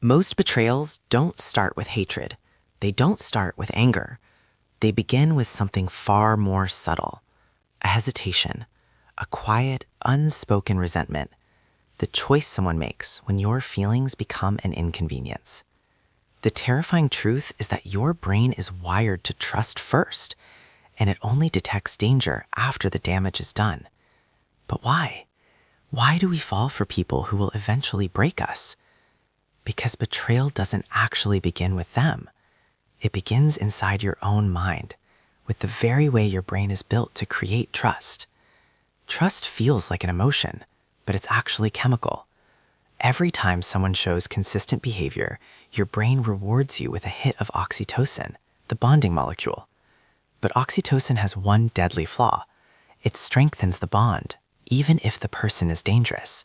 Most betrayals don't start with hatred. They don't start with anger. They begin with something far more subtle, a hesitation, a quiet, unspoken resentment, the choice someone makes when your feelings become an inconvenience. The terrifying truth is that your brain is wired to trust first, and it only detects danger after the damage is done. But why? Why do we fall for people who will eventually break us? Because betrayal doesn't actually begin with them. It begins inside your own mind, with the very way your brain is built to create trust. Trust feels like an emotion, but it's actually chemical. Every time someone shows consistent behavior, your brain rewards you with a hit of oxytocin, the bonding molecule. But oxytocin has one deadly flaw. It strengthens the bond, even if the person is dangerous.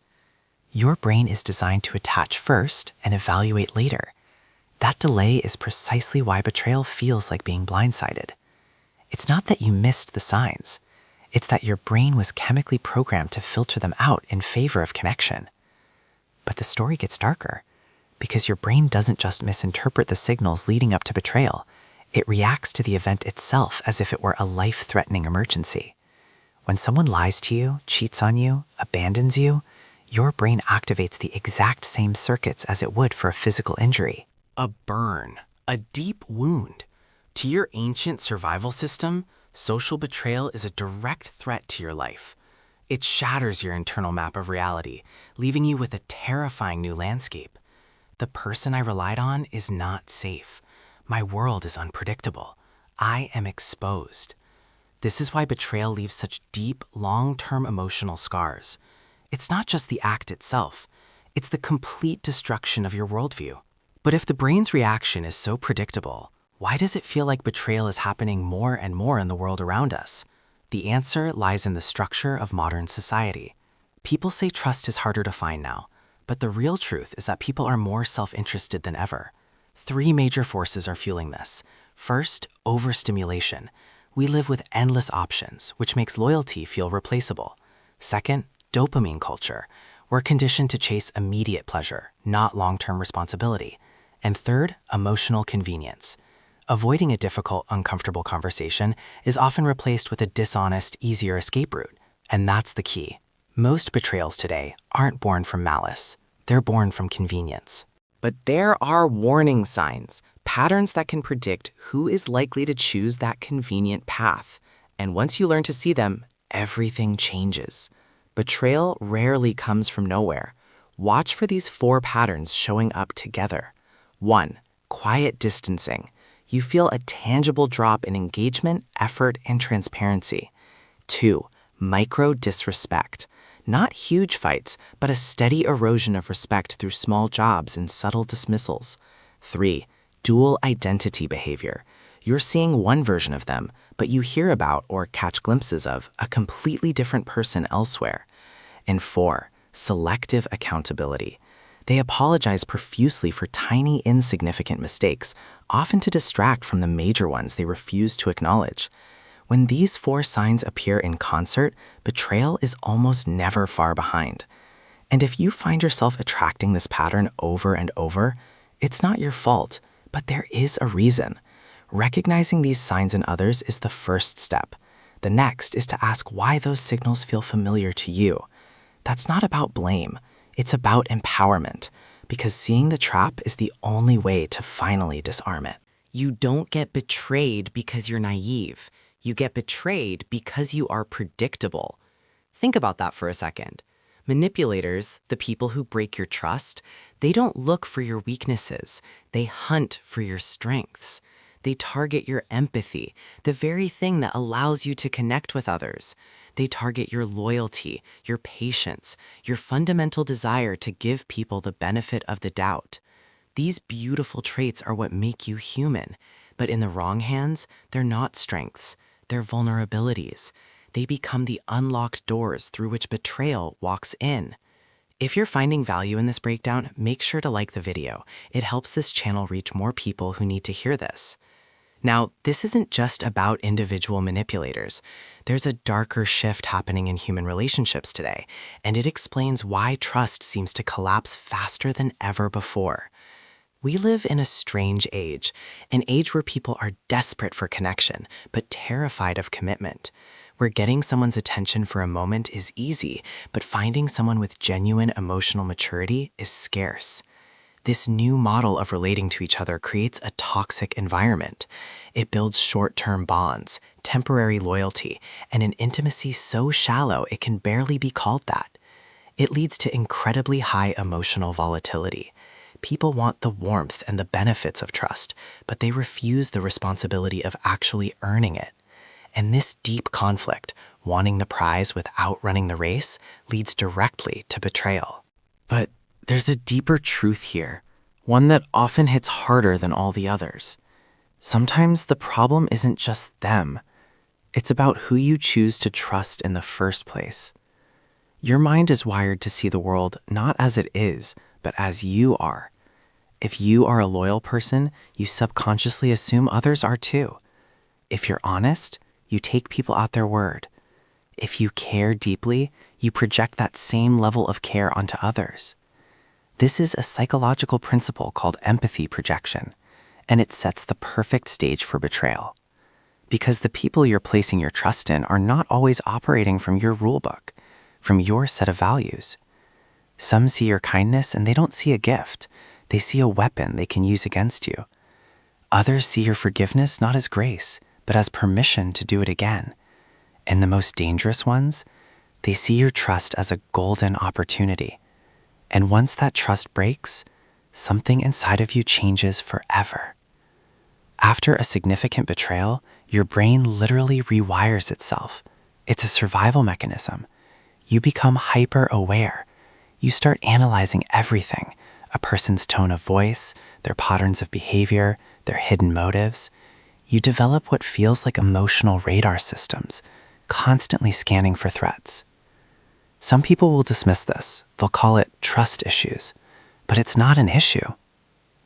Your brain is designed to attach first and evaluate later. That delay is precisely why betrayal feels like being blindsided. It's not that you missed the signs. It's that your brain was chemically programmed to filter them out in favor of connection. But the story gets darker, because your brain doesn't just misinterpret the signals leading up to betrayal. It reacts to the event itself as if it were a life-threatening emergency. When someone lies to you, cheats on you, abandons you, your brain activates the exact same circuits as it would for a physical injury. A burn, a deep wound. To your ancient survival system, social betrayal is a direct threat to your life. It shatters your internal map of reality, leaving you with a terrifying new landscape. The person I relied on is not safe. My world is unpredictable. I am exposed. This is why betrayal leaves such deep, long-term emotional scars. It's not just the act itself. It's the complete destruction of your worldview. But if the brain's reaction is so predictable, why does it feel like betrayal is happening more and more in the world around us? The answer lies in the structure of modern society. People say trust is harder to find now, but the real truth is that people are more self-interested than ever. 3 major forces are fueling this. First, overstimulation. We live with endless options, which makes loyalty feel replaceable. Second, dopamine culture. We're conditioned to chase immediate pleasure, not long-term responsibility. And third, emotional convenience. Avoiding a difficult, uncomfortable conversation is often replaced with a dishonest, easier escape route. And that's the key. Most betrayals today aren't born from malice. They're born from convenience. But there are warning signs, patterns that can predict who is likely to choose that convenient path. And once you learn to see them, everything changes. Betrayal rarely comes from nowhere. Watch for these 4 patterns showing up together. 1. Quiet distancing. You feel a tangible drop in engagement, effort, and transparency. 2. Micro disrespect. Not huge fights, but a steady erosion of respect through small jobs and subtle dismissals. 3. Dual identity behavior. You're seeing one version of them, but you hear about or catch glimpses of a completely different person elsewhere. And 4. Selective accountability. They apologize profusely for tiny, insignificant mistakes, often to distract from the major ones they refuse to acknowledge. When these 4 signs appear in concert, betrayal is almost never far behind. And if you find yourself attracting this pattern over and over, it's not your fault, but there is a reason. Recognizing these signs in others is the first step. The next is to ask why those signals feel familiar to you. That's not about blame. It's about empowerment, because seeing the trap is the only way to finally disarm it. You don't get betrayed because you're naive. You get betrayed because you are predictable. Think about that for a second. Manipulators, the people who break your trust, they don't look for your weaknesses. They hunt for your strengths. They target your empathy, the very thing that allows you to connect with others. They target your loyalty, your patience, your fundamental desire to give people the benefit of the doubt. These beautiful traits are what make you human, but in the wrong hands, they're not strengths. They're vulnerabilities. They become the unlocked doors through which betrayal walks in. If you're finding value in this breakdown, make sure to like the video. It helps this channel reach more people who need to hear this. Now, this isn't just about individual manipulators. There's a darker shift happening in human relationships today, and it explains why trust seems to collapse faster than ever before. We live in a strange age, an age where people are desperate for connection, but terrified of commitment, where getting someone's attention for a moment is easy, but finding someone with genuine emotional maturity is scarce. This new model of relating to each other creates a toxic environment. It builds short-term bonds, temporary loyalty, and an intimacy so shallow it can barely be called that. It leads to incredibly high emotional volatility. People want the warmth and the benefits of trust, but they refuse the responsibility of actually earning it. And this deep conflict, wanting the prize without running the race, leads directly to betrayal. But there's a deeper truth here, one that often hits harder than all the others. Sometimes the problem isn't just them. It's about who you choose to trust in the first place. Your mind is wired to see the world not as it is, but as you are. If you are a loyal person, you subconsciously assume others are too. If you're honest, you take people at their word. If you care deeply, you project that same level of care onto others. This is a psychological principle called empathy projection, and it sets the perfect stage for betrayal. Because the people you're placing your trust in are not always operating from your rulebook, from your set of values. Some see your kindness and they don't see a gift. They see a weapon they can use against you. Others see your forgiveness not as grace, but as permission to do it again. And the most dangerous ones, they see your trust as a golden opportunity. And once that trust breaks, something inside of you changes forever. After a significant betrayal, your brain literally rewires itself. It's a survival mechanism. You become hyper-aware. You start analyzing everything, a person's tone of voice, their patterns of behavior, their hidden motives. You develop what feels like emotional radar systems, constantly scanning for threats. Some people will dismiss this. They'll call it trust issues. But it's not an issue.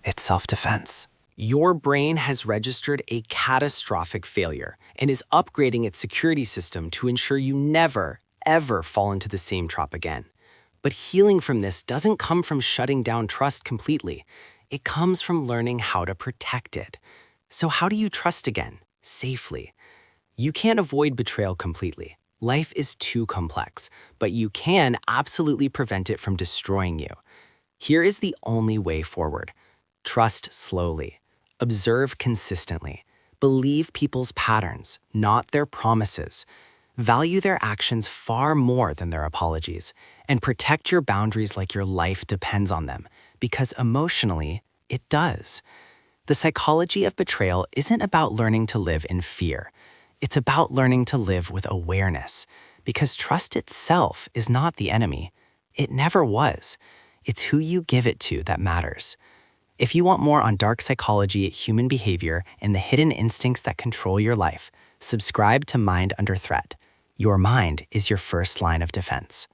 It's self-defense. Your brain has registered a catastrophic failure and is upgrading its security system to ensure you never, ever fall into the same trap again. But healing from this doesn't come from shutting down trust completely. It comes from learning how to protect it. So how do you trust again, safely? You can't avoid betrayal completely. Life is too complex, but you can absolutely prevent it from destroying you. Here is the only way forward. Trust slowly. Observe consistently. Believe people's patterns, not their promises. Value their actions far more than their apologies, and protect your boundaries like your life depends on them, because emotionally, it does. The psychology of betrayal isn't about learning to live in fear. It's about learning to live with awareness, because trust itself is not the enemy. It never was. It's who you give it to that matters. If you want more on dark psychology, human behavior, and the hidden instincts that control your life, subscribe to Mind Under Threat. Your mind is your first line of defense.